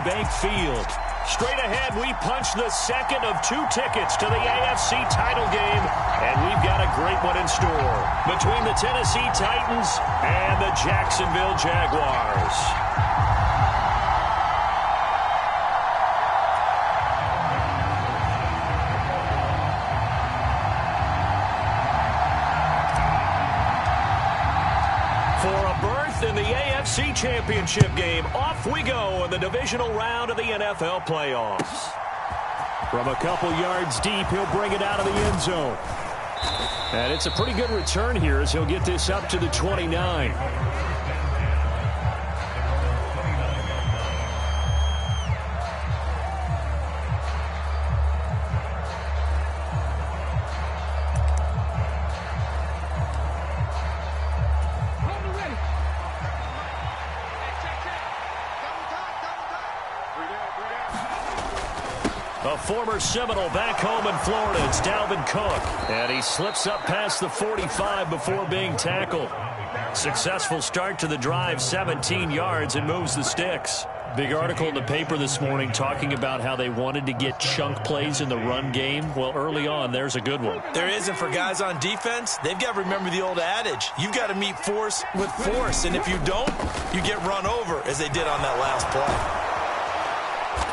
Bank Field. Straight ahead, we punch the second of 2 tickets to the AFC title game, and we've got a great one in store between the Tennessee Titans and the Jacksonville Jaguars. In the AFC Championship game, off we go in the divisional round of the NFL playoffs. From a couple yards deep, he'll bring it out of the end zone. And it's a pretty good return here as he'll get this up to the 29. A former Seminole back home in Florida, it's Dalvin Cook. And he slips up past the 45 before being tackled. Successful start to the drive, 17 yards, and moves the sticks. Big article in the paper this morning talking about how they wanted to get chunk plays in the run game. Well, early on, there's a good one. There is, and for guys on defense, they've got to remember the old adage. You've got to meet force with force, and if you don't, you get run over, as they did on that last play.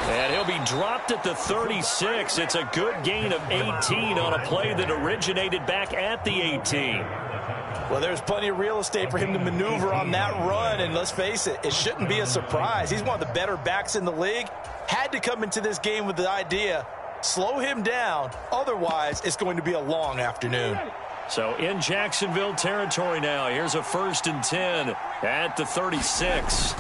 And he'll be dropped at the 36. It's a good gain of 18 on a play that originated back at the 18. Well, there's plenty of real estate for him to maneuver on that run, and let's face it, it shouldn't be a surprise. He's one of the better backs in the league. Had to come into this game with the idea, slow him down, otherwise it's going to be a long afternoon. So in Jacksonville territory now, here's a 1st and 10 at the 36.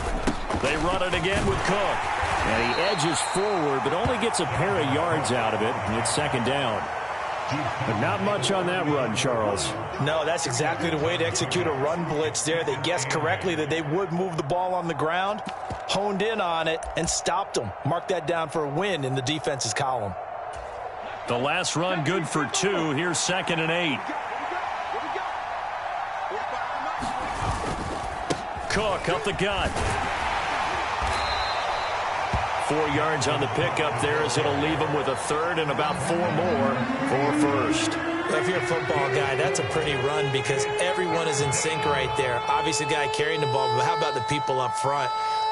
They run it again with Cook. And he edges forward, but only gets a pair of yards out of it. And it's 2nd down. But not much on that run, Charles. No, that's exactly the way to execute a run blitz there. They guessed correctly that they would move the ball on the ground, honed in on it, and stopped them. Mark that down for a win in the defense's column. The last run good for 2. Here's 2nd and 8. Cook up the gut. 4 yards on the pickup there as it'll leave him with a 3rd and about 4 more for 1st. If you're a football guy, that's a pretty run because everyone is in sync right there. Obviously, the guy carrying the ball, but how about the people up front?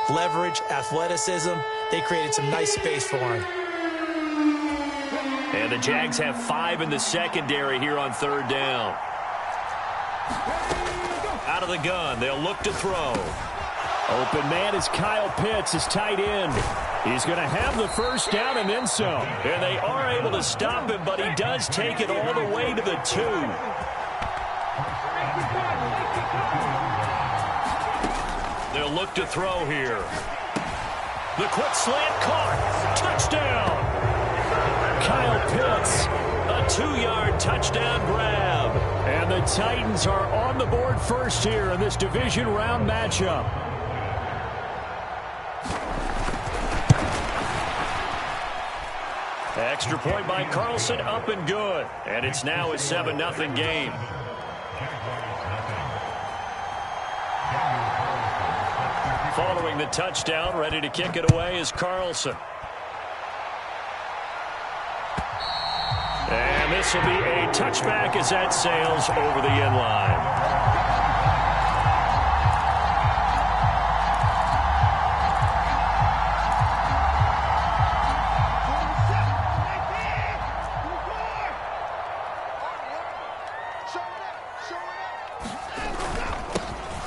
Leverage, athleticism, they created some nice space for him. And the Jags have 5 in the secondary here on 3rd down. Out of the gun, they'll look to throw. Open man is Kyle Pitts, his tight end. He's going to have the 1st down and then some. And they are able to stop him, but he does take it all the way to the 2. They'll look to throw here. The quick slant caught. Touchdown. Kyle Pitts, a 2-yard touchdown grab. And the Titans are on the board first here in this division round matchup. Extra point by Carlson, up and good. And it's now a 7-0 game. Following the touchdown, ready to kick it away is Carlson. And this will be a touchback as that sails over the end line.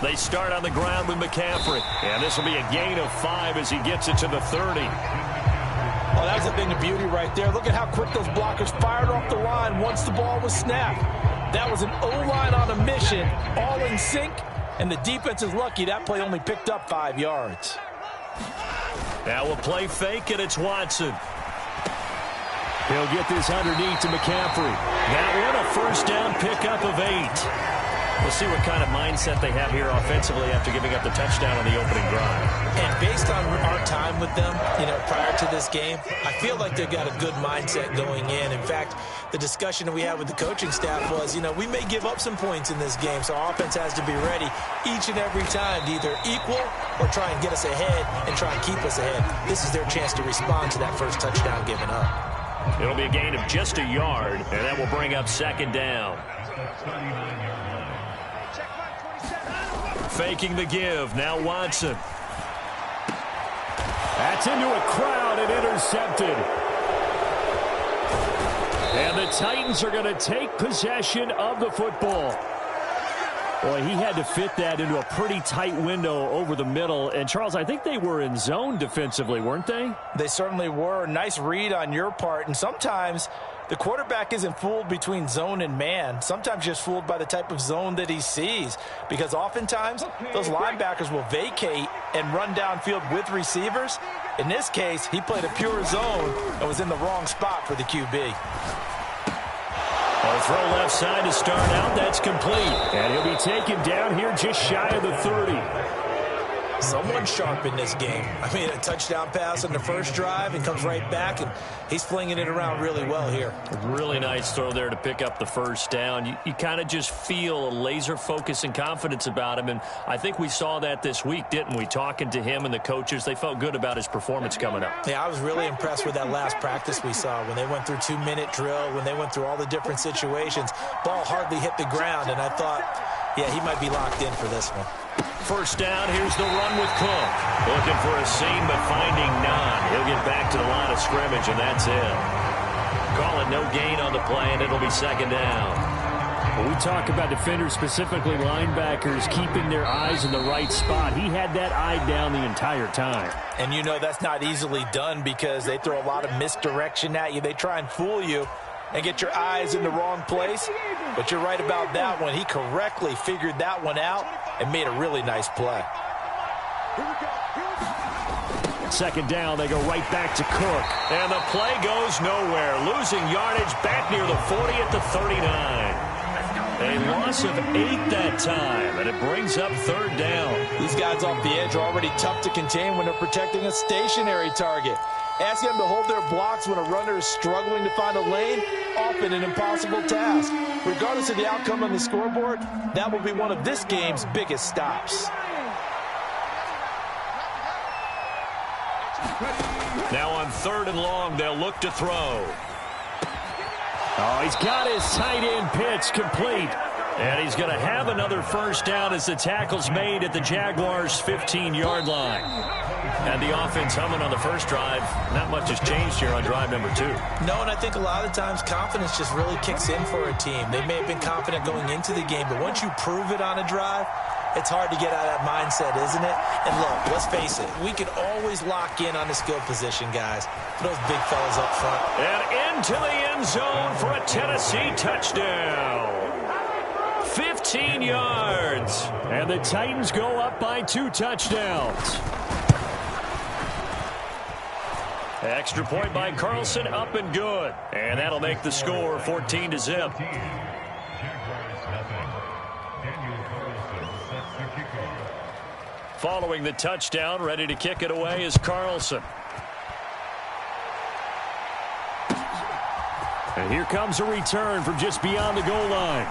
They start on the ground with McCaffrey. And this will be a gain of 5 as he gets it to the 30. Oh, that was a thing of beauty right there. Look at how quick those blockers fired off the line once the ball was snapped. That was an O-line on a mission, all in sync, and the defense is lucky that play only picked up 5 yards. Now we'll play fake, and it's Watson. He'll get this underneath to McCaffrey. That one, a 1st down pickup of 8. We'll see what kind of mindset they have here offensively after giving up the touchdown on the opening drive. And based on our time with them, prior to this game, I feel like they've got a good mindset going in. In fact, the discussion that we had with the coaching staff was, we may give up some points in this game, so our offense has to be ready each and every time to either equal or try and get us ahead and try and keep us ahead. This is their chance to respond to that first touchdown given up. It'll be a gain of just a yard, and that will bring up second down. Faking the give. Now Watson. That's into a crowd and intercepted. And the Titans are going to take possession of the football. Boy, he had to fit that into a pretty tight window over the middle. And, Charles, I think they were in zone defensively, weren't they? They certainly were. Nice read on your part. And sometimes the quarterback isn't fooled between zone and man. Sometimes just fooled by the type of zone that he sees. Because oftentimes those linebackers will vacate and run downfield with receivers. In this case, he played a pure zone and was in the wrong spot for the QB. A throw left side to start out. That's complete. And he'll be taken down here just shy of the 30. Someone sharp in this game. I mean, a touchdown pass on the first drive and comes right back, and he's flinging it around really well here. Really nice throw there to pick up the first down. You kind of just feel a laser focus and confidence about him, and I think we saw that this week, didn't we? Talking to him and the coaches, they felt good about his performance coming up. Yeah, I was really impressed with that last practice we saw when they went through 2-minute drill, when they went through all the different situations. Ball hardly hit the ground, and I thought, yeah, he might be locked in for this one. First down, here's the run with Cook. Looking for a seam, but finding none. He'll get back to the line of scrimmage, and that's it. Call it no gain on the play, and it'll be second down. When we talk about defenders, specifically linebackers, keeping their eyes in the right spot, he had that eye down the entire time. And that's not easily done because they throw a lot of misdirection at you. They try and fool you and get your eyes in the wrong place. But you're right about that one. He correctly figured that one out and made a really nice play. Second down, they go right back to Cook. And the play goes nowhere. Losing yardage back near the 40 at the 39. A loss of 8 that time, and it brings up third down. These guys off the edge are already tough to contain when they're protecting a stationary target. Asking them to hold their blocks when a runner is struggling to find a lane, often an impossible task. Regardless of the outcome on the scoreboard, that will be one of this game's biggest stops. Now on third and long, they'll look to throw. Oh, he's got his tight end pitch complete. And he's going to have another first down as the tackle's made at the Jaguars' 15-yard line. And the offense humming on the first drive. Not much has changed here on drive number 2. No, and I think a lot of times confidence just really kicks in for a team. They may have been confident going into the game, but once you prove it on a drive, it's hard to get out of that mindset, isn't it? And look, let's face it, we can always lock in on the skill position, guys. Those big fellas up front. And into the end zone for a Tennessee touchdown. 15 yards. And the Titans go up by 2 touchdowns. Extra point by Carlson, up and good. And that'll make the score 14-0. Following the touchdown, ready to kick it away is Carlson. And here comes a return from just beyond the goal line.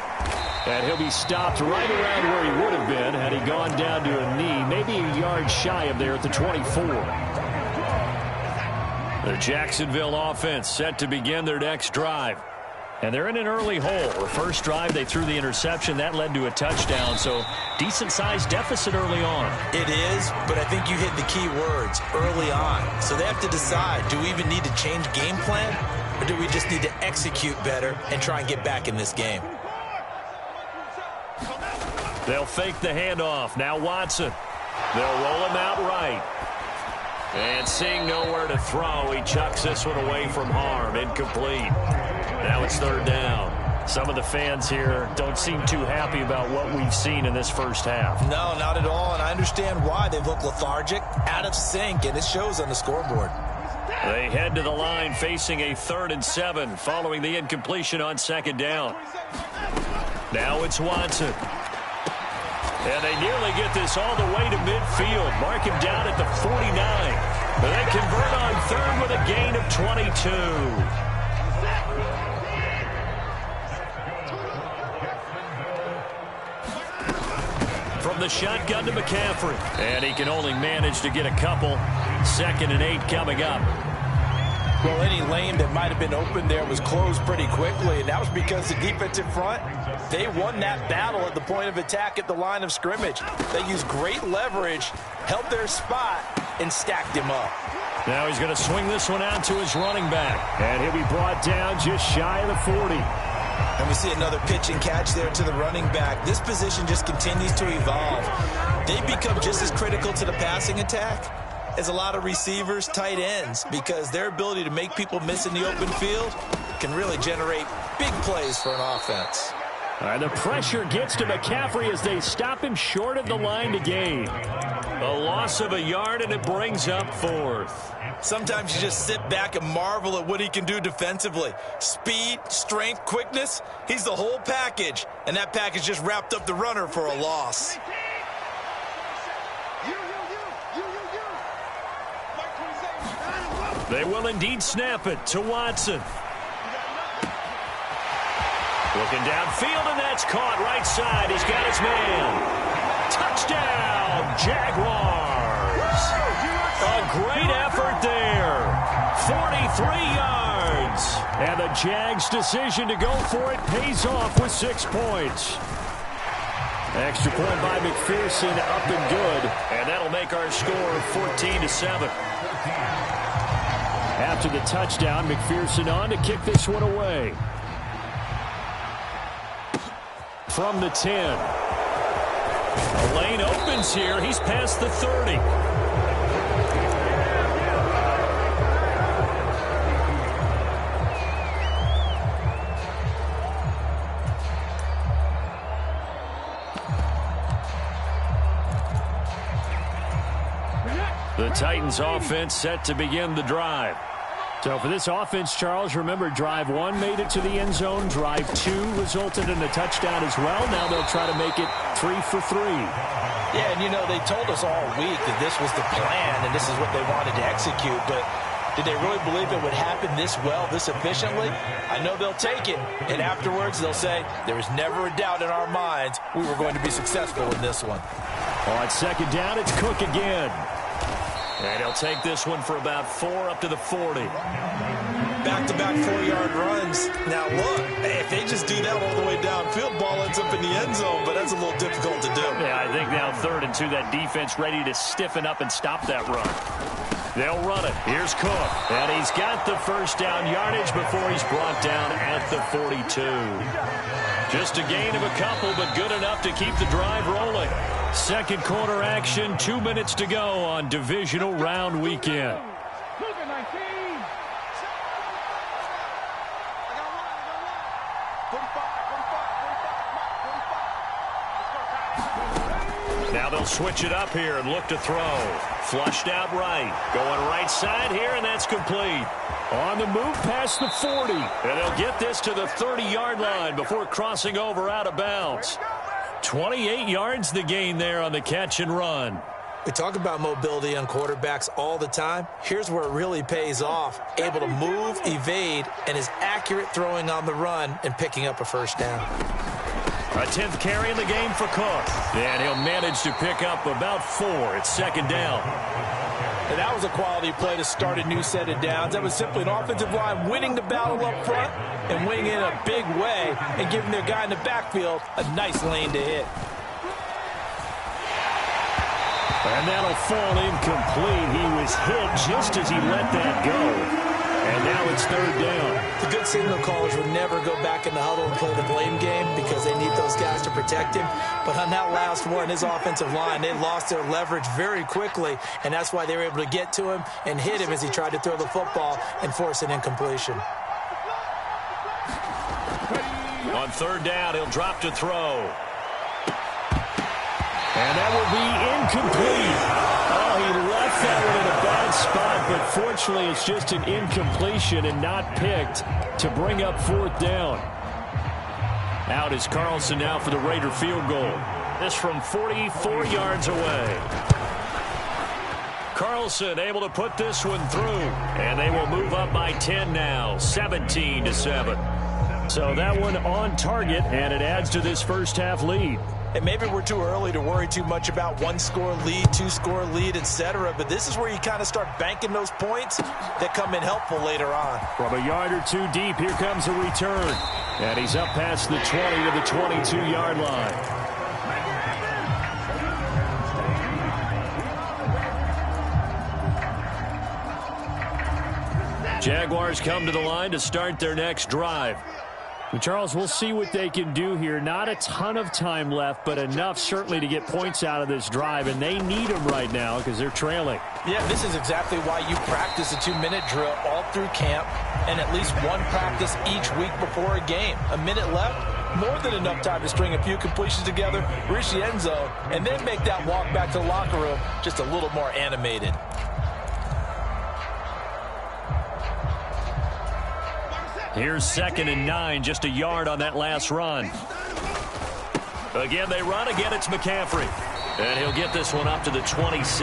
And he'll be stopped right around where he would have been had he gone down to a knee, maybe a yard shy of there at the 24. The Jacksonville offense set to begin their next drive. And they're in an early hole. The first drive, they threw the interception. That led to a touchdown, so decent-sized deficit early on. It is, but I think you hit the key words, early on. So they have to decide, do we even need to change game plan, or do we just need to execute better and try and get back in this game? They'll fake the handoff. Now Watson. They'll roll him out right. And seeing nowhere to throw, he chucks this one away from harm. Incomplete. Now it's third down. Some of the fans here don't seem too happy about what we've seen in this first half. No, not at all, and I understand why. They look lethargic, out of sync, and it shows on the scoreboard. They head to the line facing a 3rd and 7 following the incompletion on second down. Now it's Watson. And they nearly get this all the way to midfield. Mark him down at the 49. But they convert on third with a gain of 22. From the shotgun to McCaffrey. And he can only manage to get a couple. 2nd and 8 coming up. Well, any lane that might have been open there was closed pretty quickly, and that was because the defensive front, they won that battle at the point of attack at the line of scrimmage. They used great leverage, held their spot, and stacked him up. Now he's going to swing this one out to his running back. And he'll be brought down just shy of the 40. And we see another pitch and catch there to the running back. This position just continues to evolve. They become just as critical to the passing attack as a lot of receivers, tight ends, because their ability to make people miss in the open field can really generate big plays for an offense. The pressure gets to McCaffrey as they stop him short of the line to gain. A loss of a yard, and it brings up 4th. Sometimes you just sit back and marvel at what he can do defensively. Speed, strength, quickness, he's the whole package, and that package just wrapped up the runner for a loss. They will indeed snap it to Watson. Looking downfield, and that's caught right side. He's got his man. Touchdown, Jaguars. A great effort there. 43 yards. And the Jags' decision to go for it pays off with 6 points. Extra point by McPherson, up and good. And that'll make our score 14-7. After the touchdown, McPherson on to kick this one away. From the 10. A lane opens here. He's past the 30. The Titans offense set to begin the drive. So for this offense, Charles, remember drive 1 made it to the end zone. Drive 2 resulted in a touchdown as well. Now they'll try to make it 3 for 3. Yeah, and you know, they told us all week that this was the plan and this is what they wanted to execute. But did they really believe it would happen this well, this efficiently? I know they'll take it. And afterwards, they'll say, there was never a doubt in our minds we were going to be successful in this one. On 2nd down, it's Cook again. And he'll take this one for about 4 up to the 40. Back-to-back 4-yard runs. Now, look, if they just do that all the way downfield, ball ends up in the end zone, but that's a little difficult to do. Yeah, I think now 3rd and 2, that defense ready to stiffen up and stop that run. They'll run it. Here's Cook. And he's got the first down yardage before he's brought down at the 42. Just a gain of a couple, but good enough to keep the drive rolling. 2nd quarter action, 2 minutes to go on divisional round weekend. Now they'll switch it up here and look to throw. Flushed out right. Going right side here, and that's complete. On the move past the 40. And they'll get this to the 30-yard line before crossing over out of bounds. 28 yards the gain there on the catch and run. We talk about mobility on quarterbacks all the time. Here's where it really pays off. Able to move, evade, and is accurate throwing on the run and picking up a first down. A 10th carry in the game for Cook. And he'll manage to pick up about 4. It's 2nd down. And that was a quality play to start a new set of downs. That was simply an offensive line winning the battle up front and winning in a big way and giving their guy in the backfield a nice lane to hit. And that'll fall incomplete. He was hit just as he let that go. And now it's 3rd down. The good signal callers would never go back in the huddle and play the blame game because they need those guys to protect him. But on that last one, his offensive line, they lost their leverage very quickly, and that's why they were able to get to him and hit him as he tried to throw the football and force an incompletion. On 3rd down, he'll drop to throw. And that will be incomplete. Oh, he left that one in a bad spot, but fortunately it's just an incompletion and not picked to bring up 4th down. Out is Carlson now for the Raider field goal. This from 44 yards away. Carlson able to put this one through, and they will move up by 10 now, 17-7. So that one on target, and it adds to this first half lead. And maybe we're too early to worry too much about one-score lead, two-score lead, etc. But this is where you kind of start banking those points that come in helpful later on. From a yard or two deep, here comes a return. And he's up past the 20 to the 22-yard line. Jaguars come to the line to start their next drive. Charles, we'll see what they can do here. Not a ton of time left, but enough certainly to get points out of this drive, and they need them right now because they're trailing. Yeah, this is exactly why you practice a 2-minute drill all through camp and at least one practice each week before a game. A minute left, more than enough time to string a few completions together, reach the end zone, and then make that walk back to the locker room just a little more animated. Here's 2nd and 9, just a yard on that last run. Again, they run. Again, it's McCaffrey. And he'll get this one up to the 26.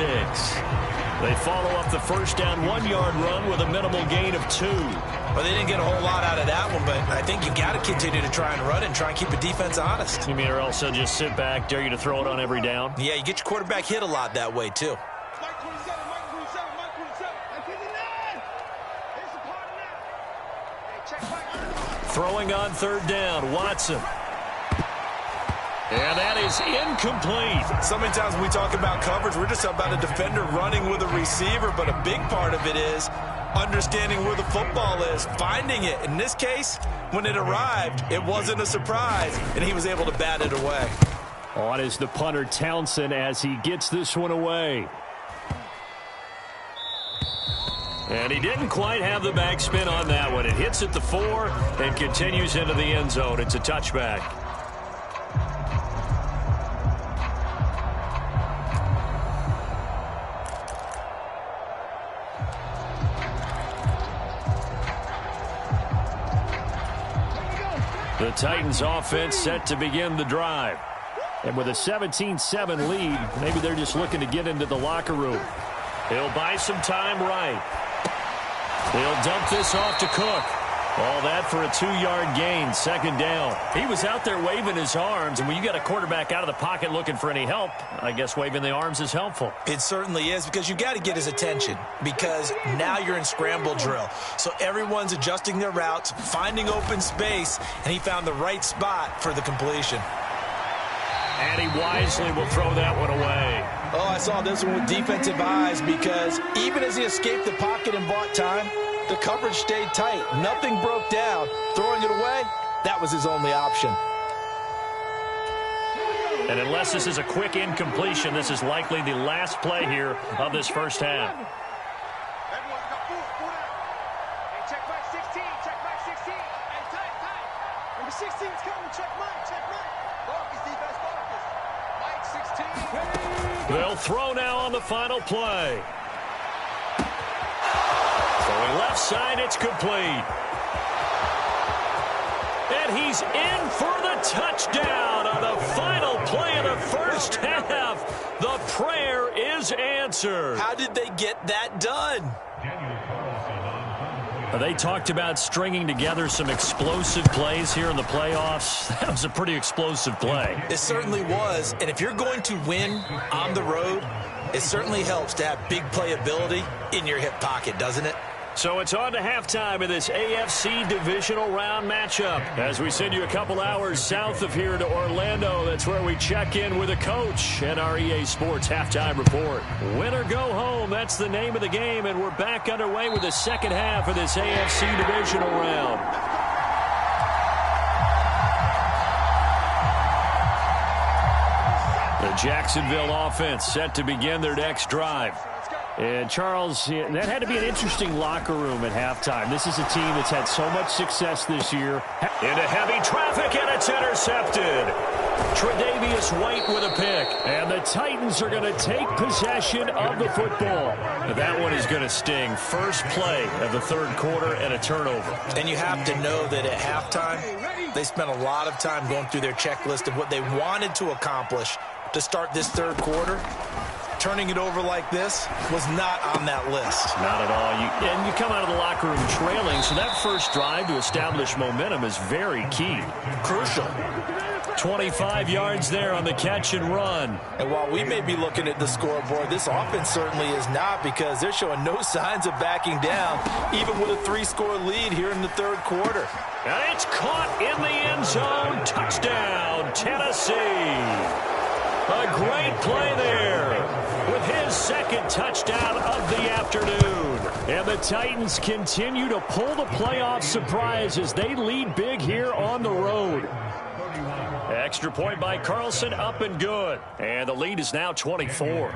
They follow up the first down 1-yard run with a minimal gain of 2. Well, they didn't get a whole lot out of that one, but I think you got to continue to try and run and try and keep the defense honest. You mean, or else they'll just sit back, dare you to throw it on every down? Yeah, you get your quarterback hit a lot that way, too. Throwing on 3rd down, Watson. And that is incomplete. So many times when we talk about coverage, we're just about a defender running with a receiver, but a big part of it is understanding where the football is, finding it. In this case, when it arrived, it wasn't a surprise, and he was able to bat it away. On is the punter, Townsend, as he gets this one away. And he didn't quite have the backspin on that one. It hits at the 4 and continues into the end zone. It's a touchback. The Titans offense set to begin the drive. And with a 17-7 lead, maybe they're just looking to get into the locker room. He'll buy some time right. He'll dump this off to Cook. All that for a 2-yard gain, 2nd down. He was out there waving his arms, and when you got a quarterback out of the pocket looking for any help, I guess waving the arms is helpful. It certainly is, because you got to get his attention, because now you're in scramble drill. So everyone's adjusting their routes, finding open space, and he found the right spot for the completion. And he wisely will throw that one away. Oh, I saw this one with defensive eyes, because even as he escaped the pocket and bought time, the coverage stayed tight. Nothing broke down. Throwing it away, that was his only option. And unless this is a quick incompletion, this is likely the last play here of this first half. Check back 16, check back 16. Hey, tight. Number 16's coming, check right. Focus, defense, focus. Mike 16. They'll throw now on the final play. Throwing left side, it's complete. And he's in for the touchdown on the final play of the first half. The prayer is answered. How did they get that done? They talked about stringing together some explosive plays here in the playoffs. That was a pretty explosive play. It certainly was. And if you're going to win on the road, it certainly helps to have big playability in your hip pocket, doesn't it? So it's on to halftime in this AFC divisional round matchup. As we send you a couple hours south of here to Orlando, that's where we check in with a coach and our EA Sports halftime report. Win or go home, that's the name of the game, and we're back underway with the second half of this AFC divisional round. The Jacksonville offense set to begin their next drive. And, Charles, that had to be an interesting locker room at halftime. This is a team that's had so much success this year. Into heavy traffic, and it's intercepted. Tre'Davious White with a pick. And the Titans are going to take possession of the football. That one is going to sting. First play of the third quarter and a turnover. And you have to know that at halftime, They spent a lot of time going through their checklist of what they wanted to accomplish to start this third quarter. Turning it over like this was not on that list. Not at all. And you come out of the locker room trailing, so that first drive to establish momentum is very key. Crucial. 25 yards there on the catch and run. And while we may be looking at the scoreboard, this offense certainly is not, because they're showing no signs of backing down, even with a 3-score lead here in the third quarter. And it's caught in the end zone. Touchdown, Tennessee. A great play there with his second touchdown of the afternoon. And the Titans continue to pull the playoff surprise as they lead big here on the road. Extra point by Carlson, up and good. And the lead is now 24.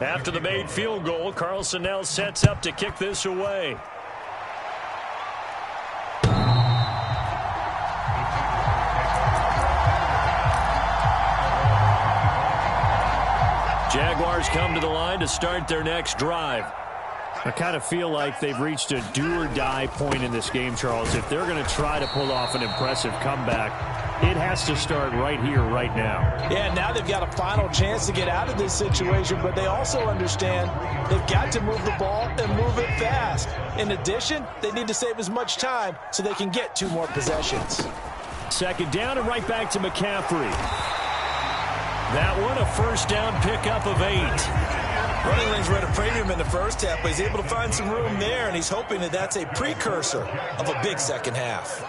After the made field goal, Carlson now sets up to kick this away. Jaguars come to the line to start their next drive. I kind of feel like they've reached a do-or-die point in this game, Charles. If they're going to try to pull off an impressive comeback, it has to start right here, right now. Yeah, now they've got a final chance to get out of this situation, but they also understand they've got to move the ball and move it fast. In addition, they need to save as much time so they can get 2 more possessions. Second down and right back to McCaffrey. That one, a first down pickup of 8. Running lanes were at a premium in the first half, but he's able to find some room there, and he's hoping that that's a precursor of a big second half.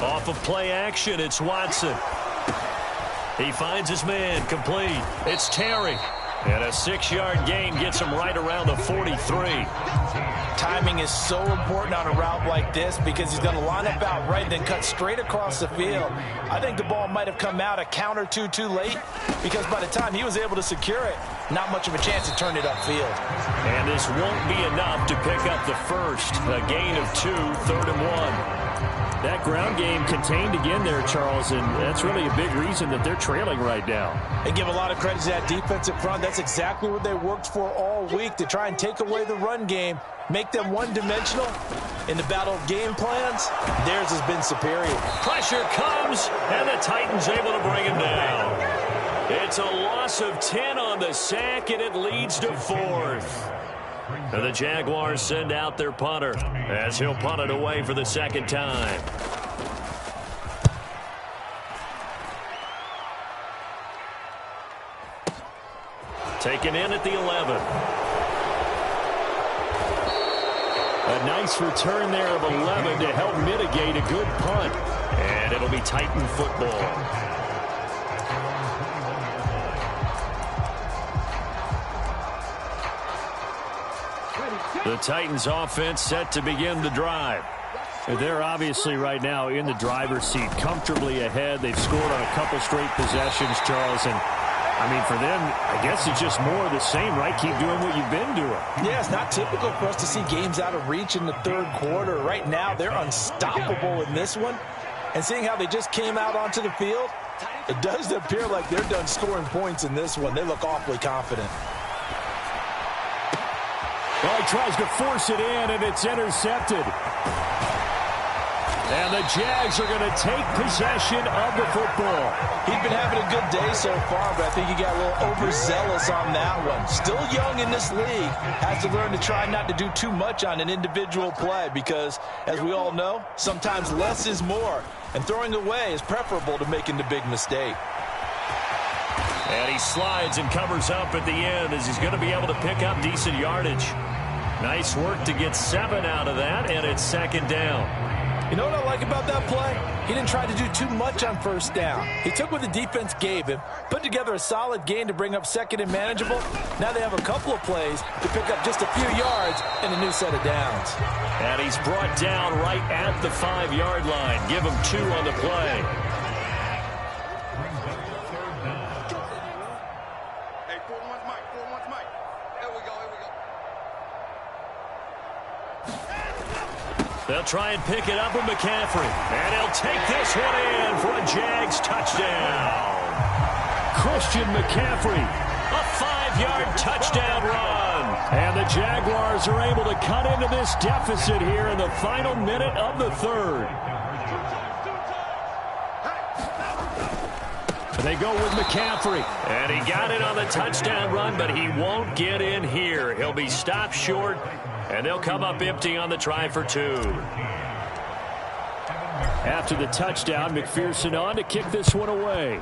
Off of play action, it's Watson. He finds his man, complete. It's Terry. And a 6-yard gain gets him right around the 43. Timing is so important on a route like this, because he's going to line up out right and then cut straight across the field. I think the ball might have come out a count or two too late, because by the time he was able to secure it, not much of a chance to turn it upfield. And this won't be enough to pick up the first. A gain of 2, 3rd and 1. That ground game contained again there, Charles, and that's really a big reason that they're trailing right now. They give a lot of credit to that defensive front. That's exactly what they worked for all week, to try and take away the run game, make them one-dimensional. In the battle of game plans, theirs has been superior. Pressure comes, and the Titans able to bring him down. It's a loss of 10 on the sack, and it leads to 4th. And the Jaguars send out their punter as he'll punt it away for the second time. Taken in at the 11. A nice return there of 11 to help mitigate a good punt. And it'll be Titan football. The Titans offense set to begin the drive. They're obviously right now in the driver's seat, comfortably ahead. They've scored on a couple straight possessions, Charles. And, I mean, for them, I guess it's just more of the same, right? Keep doing what you've been doing. Yeah, it's not typical for us to see games out of reach in the third quarter. Right now, they're unstoppable in this one. And seeing how they just came out onto the field, it does appear like they're done scoring points in this one. They look awfully confident. Well, he tries to force it in, and it's intercepted. And the Jags are going to take possession of the football. He's been having a good day so far, but I think he got a little overzealous on that one. Still young in this league. Has to learn to try not to do too much on an individual play, because, as we all know, sometimes less is more. And throwing away is preferable to making the big mistake. And he slides and covers up at the end as he's going to be able to pick up decent yardage. Nice work to get 7 out of that, and it's second down. You know what I like about that play? He didn't try to do too much on first down. He took what the defense gave him, put together a solid gain to bring up second and manageable. Now they have a couple of plays to pick up just a few yards and a new set of downs. And he's brought down right at the 5-yard line. Give him 2 on the play. They'll try and pick it up with McCaffrey. And he'll take this one in for a Jags touchdown. Christian McCaffrey. A 5-yard touchdown run. And the Jaguars are able to cut into this deficit here in the final minute of the third. They go with McCaffrey. And he got it on the touchdown run, but he won't get in here. He'll be stopped short, and they'll come up empty on the try for 2. After the touchdown, McPherson on to kick this one away.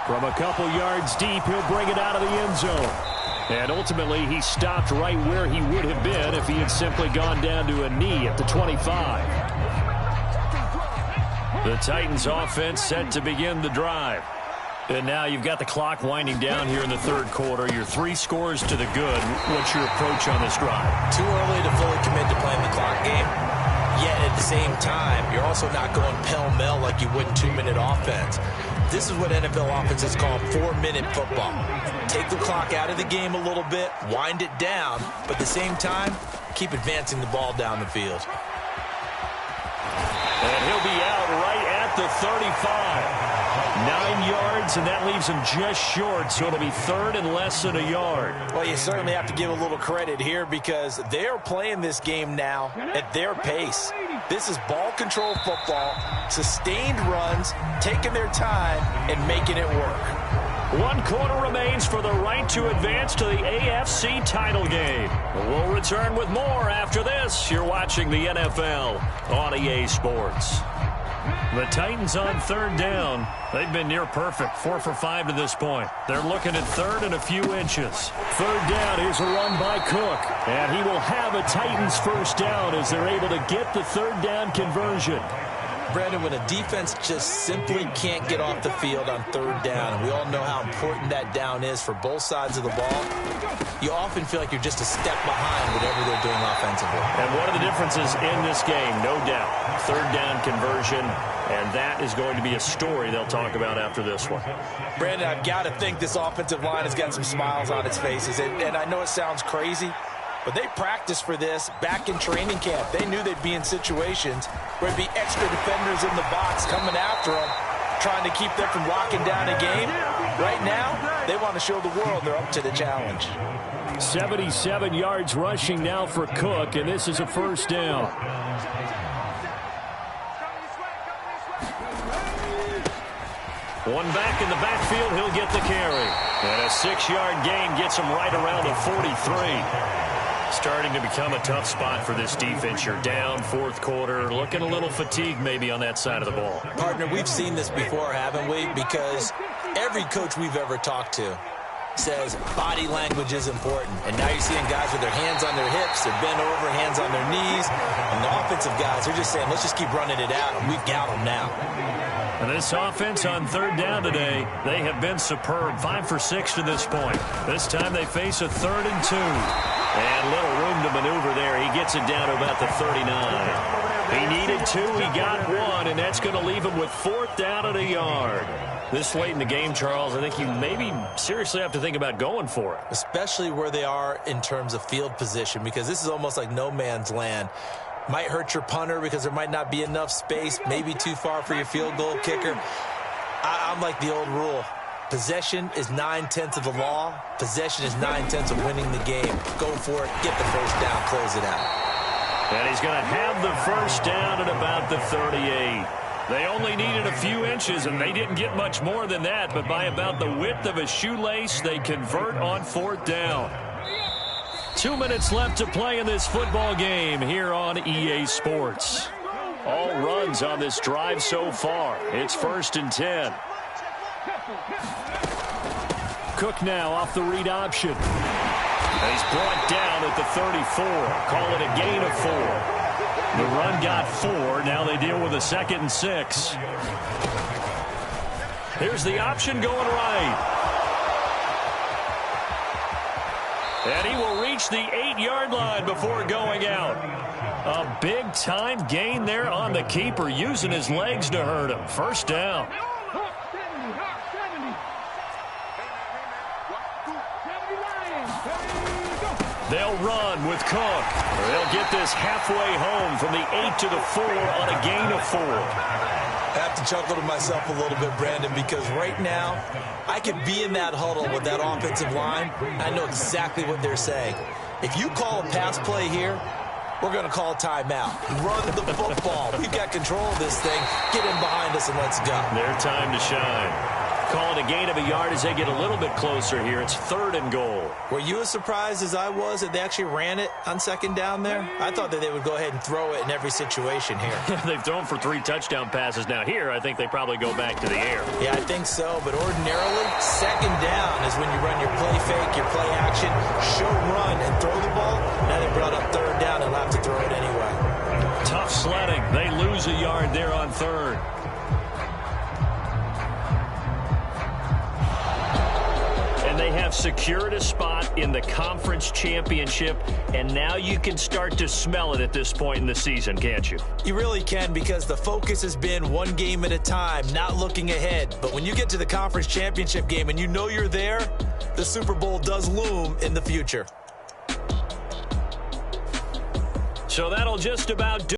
From a couple yards deep, he'll bring it out of the end zone. And ultimately, he stopped right where he would have been if he had simply gone down to a knee at the 25. The Titans offense set to begin the drive. And now you've got the clock winding down here in the third quarter. You're 3 scores to the good. What's your approach on this drive? Too early to fully commit to playing the clock game. Yet at the same time, you're also not going pell-mell like you would in 2-minute offense. This is what NFL offenses call 4-minute football. Take the clock out of the game a little bit, wind it down, but at the same time, keep advancing the ball down the field. And he'll be out right at the 35. 9 yards, and that leaves him just short, so it'll be third and less than a yard. Well, you certainly have to give a little credit here because they're playing this game now at their pace. This is ball control football, sustained runs, taking their time, and making it work. 1 quarter remains for the right to advance to the AFC title game. We'll return with more after this. You're watching the NFL on EA Sports. The Titans on third down. They've been near perfect, 4 for 5 to this point. They're looking at third and a few inches. Third down, here's a run by Cook. And he will have a Titans first down as they're able to get the third down conversion. Brandon, when a defense just simply can't get off the field on third down, and we all know how important that down is for both sides of the ball, you often feel like you're just a step behind whatever they're doing offensively. And one of the differences in this game, no doubt, third down conversion, and that is going to be a story they'll talk about after this one. Brandon, I've got to think this offensive line has got some smiles on its faces, and I know it sounds crazy, but they practiced for this back in training camp. They knew they'd be in situations where there'd be extra defenders in the box coming after them, trying to keep them from locking down a game. Right now, they want to show the world they're up to the challenge. 77 yards rushing now for Cook, and this is a first down. One back in the backfield, he'll get the carry. And a 6-yard gain gets him right around the 43. Starting to become a tough spot for this defense. You're down, fourth quarter, looking a little fatigued maybe on that side of the ball. Partner, we've seen this before, haven't we? Because every coach we've ever talked to says body language is important. And now you're seeing guys with their hands on their hips, they're bent over, hands on their knees. And the offensive guys, they're just saying, let's just keep running it out, and we've got them now. And this offense on third down today, they have been superb. 5 for 6 to this point. This time they face a 3rd and 2. And little room to maneuver there. He gets it down to about the 39. He needed 2, he got 1, and that's going to leave him with 4th down at a yard. This late in the game, Charles, I think you maybe seriously have to think about going for it. Especially where they are in terms of field position, because this is almost like no man's land. Might hurt your punter because there might not be enough space, maybe too far for your field goal kicker. I'm like the old rule. Possession is 9/10 of the law. Possession is 9/10 of winning the game. Go for it. Get the first down. Close it out. And he's going to have the first down at about the 38. They only needed a few inches, and they didn't get much more than that. But by about the width of a shoelace, they convert on 4th down. 2 minutes left to play in this football game here on EA Sports. All runs on this drive so far. It's 1st and 10. Cook now off the read option. And he's brought down at the 34. Call it a gain of 4. The run got 4. Now they deal with a 2nd and 6. Here's the option going right. And he will reach the 8-yard line before going out. A big-time gain there on the keeper, using his legs to hurt him. First down. They'll run with Cook. They'll get this halfway home from the 8 to the 4 on a gain of 4. I have to chuckle to myself a little bit, Brandon, because right now I could be in that huddle with that offensive line. I know exactly what they're saying. If you call a pass play here, we're going to call timeout. Run the football. We've got control of this thing. Get in behind us and let's go. Their time to shine. Calling a gain of a yard as they get a little bit closer here. It's 3rd and goal. Were you as surprised as I was that they actually ran it on 2nd down there? I thought that they would go ahead and throw it in every situation here. They've thrown for 3 touchdown passes now. Here, I think they probably go back to the air. Yeah, I think so. But ordinarily, 2nd down is when you run your play fake, your play action, show run, and throw the ball. Now they brought up 3rd down and have to throw it anyway. Tough sledding. They lose a yard there on 3rd. They have secured a spot in the conference championship, and now you can start to smell it at this point in the season, can't you? You really can, because the focus has been one game at a time, not looking ahead. But when you get to the conference championship game and you know you're there, the Super Bowl does loom in the future. So that'll just about do